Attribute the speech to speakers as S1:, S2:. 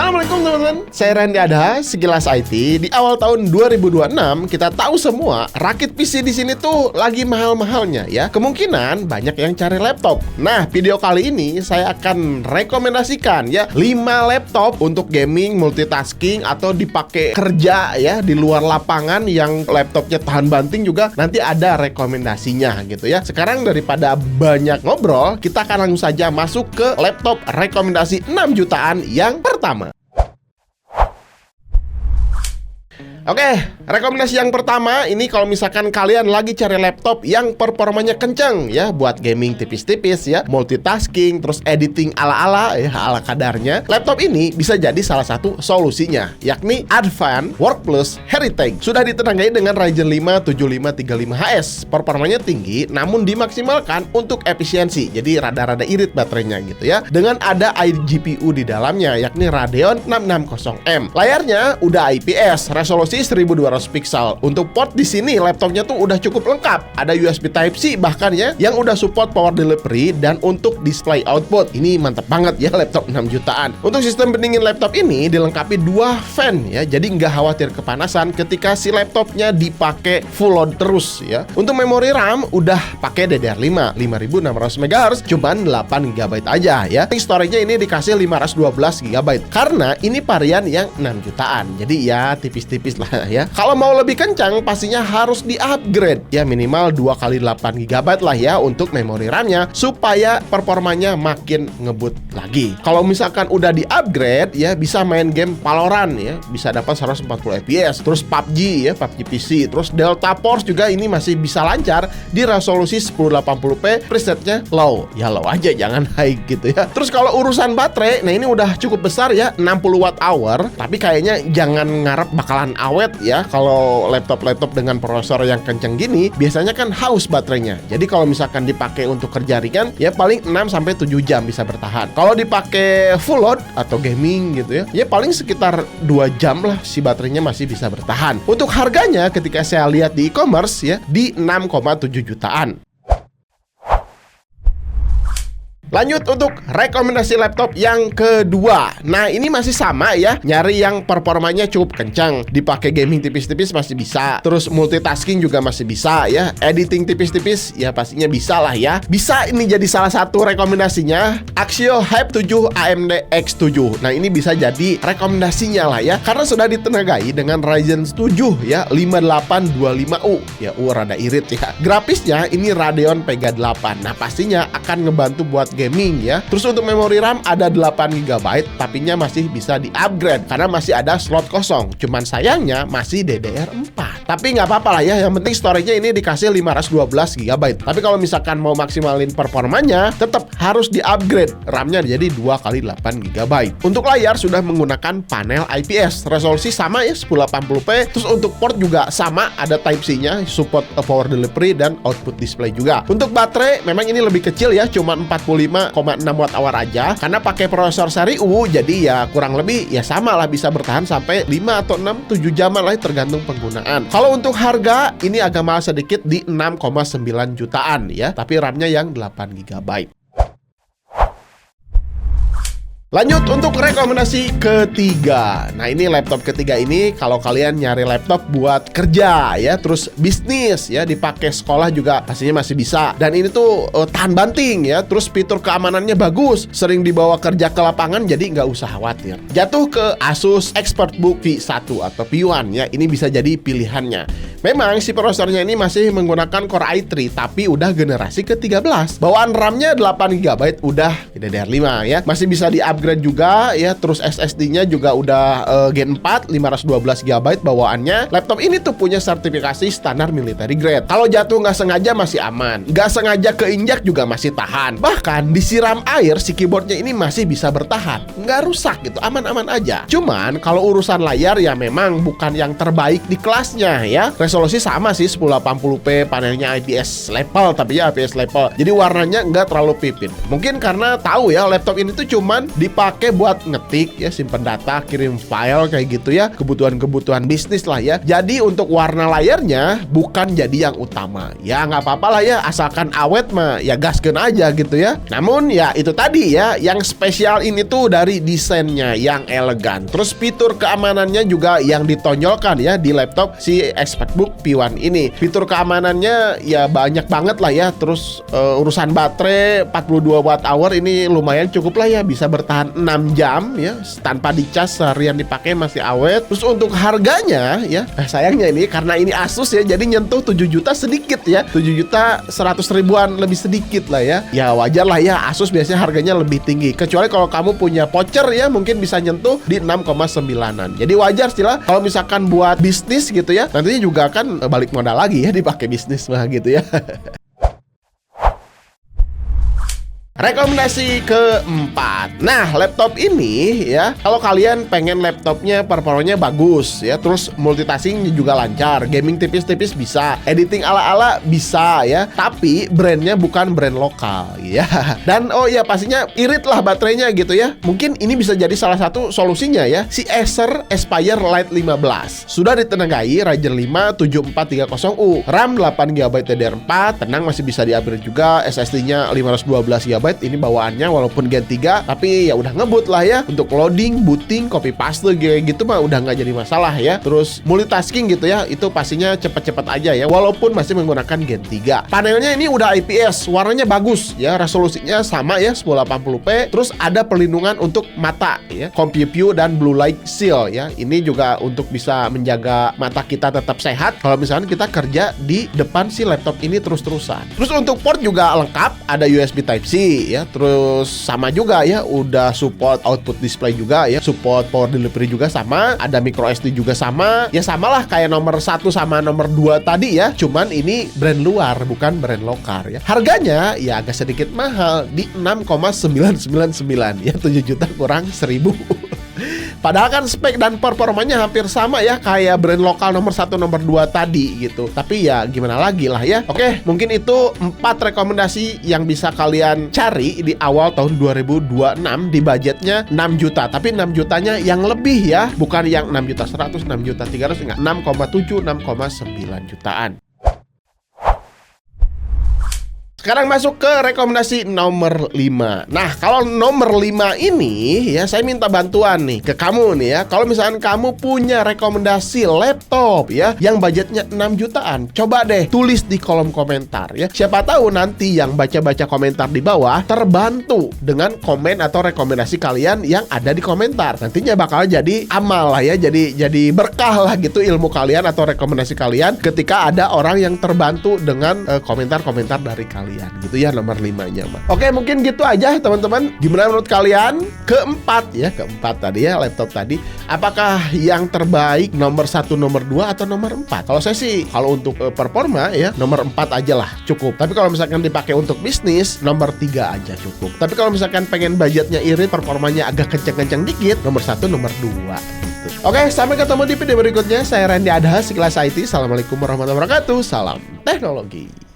S1: Assalamualaikum teman-teman, saya Randy Adha, Sekilas IT. Di awal tahun 2026, kita tahu semua rakit PC di sini tuh lagi mahal-mahalnya ya. Kemungkinan banyak yang cari laptop. Nah, video kali ini saya akan rekomendasikan ya 5 laptop untuk gaming, multitasking atau dipakai kerja ya di luar lapangan yang laptopnya tahan banting juga nanti ada rekomendasinya gitu ya. Sekarang daripada banyak ngobrol, kita akan langsung saja masuk ke laptop rekomendasi 6 jutaan yang pertama. Oke, rekomendasi yang pertama ini kalau misalkan kalian lagi cari laptop yang performanya kenceng ya buat gaming tipis-tipis ya, multitasking, terus editing ala-ala ya, ala kadarnya. Laptop ini bisa jadi salah satu solusinya, yakni Advanced Workplus Heritage. Sudah ditenagai dengan Ryzen 5 7535HS. Performanya tinggi namun dimaksimalkan untuk efisiensi. Jadi rada-rada irit baterainya gitu ya. Dengan ada iGPU di dalamnya yakni Radeon 660M. Layarnya udah IPS, resolusi 1200 pixel. Untuk port di sini laptopnya tuh udah cukup lengkap. Ada USB Type-C bahkan ya yang udah support power delivery dan untuk display output. Ini mantap banget ya laptop 6 jutaan. Untuk sistem pendingin laptop ini dilengkapi 2 fan ya. Jadi nggak khawatir kepanasan ketika si laptopnya dipakai full load terus ya. Untuk memori RAM udah pakai DDR5 5600 MHz cuman 8 GB aja ya. Storage-nya ini dikasih 512 GB karena ini varian yang 6 jutaan. Jadi ya tipis-tipis lah ya. Kalau mau lebih kencang pastinya harus di-upgrade ya, minimal 2 kali 8 GB lah ya untuk memori RAM-nya supaya performanya makin ngebut lagi. Kalau misalkan udah di-upgrade ya bisa main game Valorant ya, bisa dapat 140 fps. Terus PUBG ya, PUBG PC. Terus Delta Force juga ini masih bisa lancar di resolusi 1080p, presetnya low. Ya low aja, jangan high gitu ya. Terus kalau urusan baterai, nah ini udah cukup besar ya, 60 Wh, tapi kayaknya jangan ngarep bakalan awet ya. Kalau laptop-laptop dengan prosesor yang kenceng gini biasanya kan haus baterainya. Jadi kalau misalkan dipakai untuk kerja ringan ya paling 6-7 jam bisa bertahan. Kalau dipakai full load atau gaming gitu ya paling sekitar 2 jam lah si baterainya masih bisa bertahan. Untuk harganya ketika saya lihat di e-commerce ya di 6,7 jutaan. Lanjut untuk rekomendasi laptop yang kedua. Nah ini masih sama ya, nyari yang performanya cukup kencang, dipakai gaming tipis-tipis masih bisa, terus multitasking juga masih bisa ya, editing tipis-tipis ya pastinya bisa lah ya. Bisa ini jadi salah satu rekomendasinya Axio Hype 7 AMD X7. Nah ini bisa jadi rekomendasinya lah ya, karena sudah ditenagai dengan Ryzen 7 ya 5825U ya, rada irit ya. Grafisnya ini Radeon Vega 8. Nah pastinya akan ngebantu buat gaming ya. Terus untuk memori RAM ada 8 GB, tapinya masih bisa di-upgrade karena masih ada slot kosong. Cuman sayangnya masih DDR4. Tapi nggak apa-apa lah ya, yang penting storage-nya ini dikasih 512 GB. Tapi kalau misalkan mau maksimalin performanya, tetap harus di-upgrade RAM-nya jadi 2 kali 8 GB. Untuk layar sudah menggunakan panel IPS, resolusi sama ya 1080p. Terus untuk port juga sama, ada Type-C-nya, support power delivery dan output display juga. Untuk baterai memang ini lebih kecil ya, cuma 45,6 Wh aja karena pakai prosesor seri U, jadi ya kurang lebih ya sama lah, bisa bertahan sampai 5 atau 6 7 jaman lah tergantung penggunaan. Kalau untuk harga ini agak mahal sedikit di 6,9 jutaan ya, tapi RAM-nya yang 8 GB. Lanjut untuk rekomendasi ketiga. Nah ini laptop ketiga ini kalau kalian nyari laptop buat kerja ya, terus bisnis ya, dipakai sekolah juga pastinya masih bisa. Dan ini tuh tahan banting ya, terus fitur keamanannya bagus, sering dibawa kerja ke lapangan jadi nggak usah khawatir. Jatuh ke Asus ExpertBook V1 atau V1 ya, ini bisa jadi pilihannya. Memang si prosesornya ini masih menggunakan Core i3 tapi udah generasi ke-13. Bawaan RAM-nya 8 GB udah DDR5 ya. Masih bisa di-upgrade juga ya. Terus SSD-nya juga udah Gen 4 512 GB bawaannya. Laptop ini tuh punya sertifikasi standar military grade. Kalau jatuh nggak sengaja masih aman. Nggak sengaja keinjak juga masih tahan. Bahkan disiram air si keyboardnya ini masih bisa bertahan. Nggak rusak gitu, aman-aman aja. Cuman kalau urusan layar ya memang bukan yang terbaik di kelasnya ya. Resolusi sama sih 1080p, panelnya IPS level, tapi ya IPS level. Jadi warnanya nggak terlalu pipit. Mungkin karena tahu ya laptop ini tuh cuman di dipakai buat ngetik ya, simpen data, kirim file kayak gitu ya, kebutuhan-kebutuhan bisnis lah ya. Jadi untuk warna layarnya bukan jadi yang utama. Ya nggak apa-apa lah ya, asalkan awet mah ya gaskeun aja gitu ya. Namun ya itu tadi ya, yang spesial ini tuh dari desainnya yang elegan. Terus fitur keamanannya juga yang ditonjolkan ya di laptop si Expertbook P1 ini. Fitur keamanannya ya banyak banget lah ya. Terus urusan baterai 42 watt hour ini lumayan cukup lah ya, bisa bertahan 6 jam ya tanpa dicas, seharian dipakai masih awet. Terus untuk harganya ya, sayangnya ini karena ini Asus ya, jadi nyentuh 7 juta sedikit ya, 7 juta 100 ribuan lebih sedikit lah ya. Ya wajar lah ya, Asus biasanya harganya lebih tinggi. Kecuali kalau kamu punya voucher ya, mungkin bisa nyentuh di 6,9an. Jadi wajar sih lah kalau misalkan buat bisnis gitu ya, nantinya juga akan balik modal lagi ya dipakai bisnis mah gitu ya. Rekomendasi keempat. Nah, laptop ini ya, kalau kalian pengen laptopnya performanya bagus ya, terus multitasking juga lancar, gaming tipis-tipis bisa, editing ala-ala bisa ya, tapi brandnya bukan brand lokal ya. Dan oh ya pastinya irit lah baterainya gitu ya. Mungkin ini bisa jadi salah satu solusinya ya, si Acer Aspire Lite 15. Sudah ditenagai Ryzen 5 7430U, RAM 8GB DDR4, tenang masih bisa di-upgrade juga, SSD-nya 512GB. Ini bawaannya walaupun Gen 3 tapi ya udah ngebut lah ya, untuk loading, booting, copy paste gitu mah udah nggak jadi masalah ya. Terus multitasking gitu ya, itu pastinya cepet-cepet aja ya walaupun masih menggunakan Gen 3. Panelnya ini udah IPS, warnanya bagus ya, resolusinya sama ya 1080p. Terus ada perlindungan untuk mata ya, CompuView dan Blue Light Shield ya. Ini juga untuk bisa menjaga mata kita tetap sehat kalau misalnya kita kerja di depan si laptop ini terus-terusan. Terus untuk port juga lengkap, ada USB Type-C ya, terus sama juga ya, udah support output display juga ya, support power delivery juga sama, ada micro SD juga sama, ya samalah kayak nomor 1 sama nomor 2 tadi ya, cuman ini brand luar bukan brand lokal ya. Harganya ya agak sedikit mahal di 6,999 ya, 7 juta kurang 1000. Padahal kan spek dan performanya hampir sama ya kayak brand lokal nomor 1 nomor 2 tadi gitu. Tapi ya gimana lagi lah ya. Oke, mungkin itu 4 rekomendasi yang bisa kalian cari di awal tahun 2026 di budgetnya 6 juta. Tapi 6 jutanya yang lebih ya, bukan yang 6 juta 100, 6 juta 300, enggak, 6,7, 6,9 jutaan. Sekarang masuk ke rekomendasi nomor 5. Nah, kalau nomor 5 ini ya, saya minta bantuan nih ke kamu nih ya. Kalau misalkan kamu punya rekomendasi laptop ya yang budgetnya 6 jutaan, coba deh tulis di kolom komentar ya. Siapa tahu nanti yang baca-baca komentar di bawah terbantu dengan komen atau rekomendasi kalian yang ada di komentar. Nantinya bakal jadi amal lah ya, jadi berkah lah gitu ilmu kalian atau rekomendasi kalian ketika ada orang yang terbantu dengan komentar-komentar dari kalian. Gitu ya, nomor 5-nya mah. Oke, mungkin gitu aja teman-teman. Gimana menurut kalian? Keempat tadi ya, laptop tadi. Apakah yang terbaik nomor 1, nomor 2 atau nomor 4? Kalau saya sih, kalau untuk performa ya, nomor 4 aja lah cukup. Tapi kalau misalkan dipakai untuk bisnis, nomor 3 aja cukup. Tapi kalau misalkan pengen budgetnya irit, performanya agak kenceng-kenceng dikit, nomor 1, nomor 2 gitu. Oke, sampai ketemu di video berikutnya. Saya Randy Adha, sekilas IT. Assalamualaikum warahmatullahi wabarakatuh. Salam teknologi.